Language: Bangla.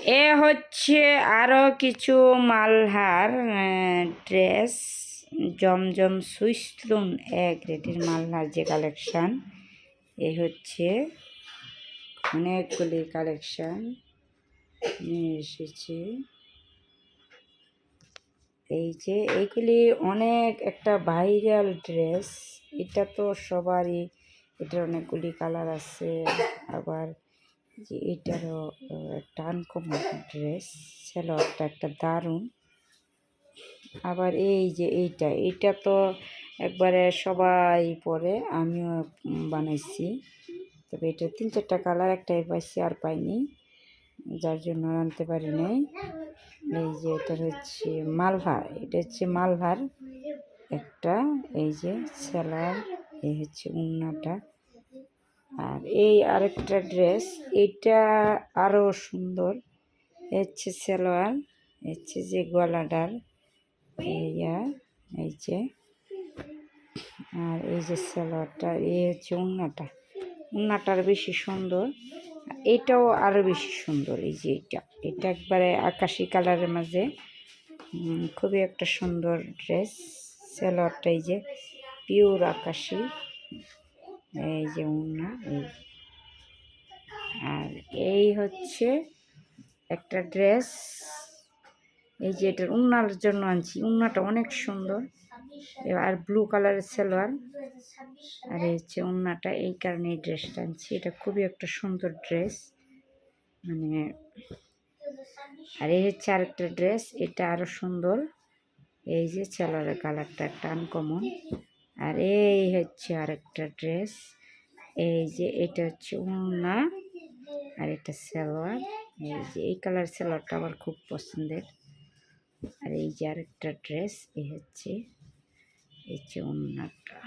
এ হচ্ছে আরো কিছু মালহার ড্রেস জমজম সুইস্তুন এক রেটের মালহার যে কালেকশন এ হচ্ছে অনেকগুলি কালেকশন নিয়ে এসেছে। এই যে এইগুলি অনেক একটা ভাইরাল ড্রেস, এটা তো সবারই, এটার অনেকগুলি কালার আছে। আবার যে এটারও একটা আনকমন ড্রেস, সালোয়ারটা একটা দারুণ। আবার এই যে এইটা তো একবারে সবাই পরে, আমিও বানাইছি। তবে এটা 3-4টা কালার, একটাই পাইছি আর পাইনি, যার জন্য আনতে পারি নাই। এই যে এটা হচ্ছে মালহার, এটা হচ্ছে মালহার একটা, এই যে সেলার, এই হচ্ছে উন্নাটা। আর এই আরেকটা ড্রেস, এটা আরও সুন্দর, হচ্ছে সালোয়ার, হচ্ছে যে গলাটার এই যে, আর এই যে সালোয়ারটা, এই হচ্ছে উন্নাটার বেশি সুন্দর। এটাও আরও বেশি সুন্দর। এই যে এটা একবারে আকাশি কালারের মাঝে, খুবই একটা সুন্দর ড্রেস। সালোয়ারটা এই যে পিওর আকাশি, এই যে উন্না। আর এই হচ্ছে একটা ড্রেস, এই যে এটার উন্নার জন্য আনছি, উন্নাটা অনেক সুন্দর। আর ব্লু কালারের সালোয়ার, আর এই হচ্ছে উন্নাটা, এই কারণে এই ড্রেসটা আনছি। এটা খুবই একটা সুন্দর ড্রেস মানে। আর এই হচ্ছে আরেকটা ড্রেস, এটা আরও সুন্দর। এই যে সালোয়ারের কালারটা একটা আনকমন। আর এই হচ্ছে আরেকটা ড্রেস, এই যে এটা হচ্ছে উন্না, আর এটা সালোয়ার। এই যে এই কালার সালোয়ারটা আমার খুব পছন্দের। আর এই যে আরেকটা ড্রেস, এই হচ্ছে উন্নাটা।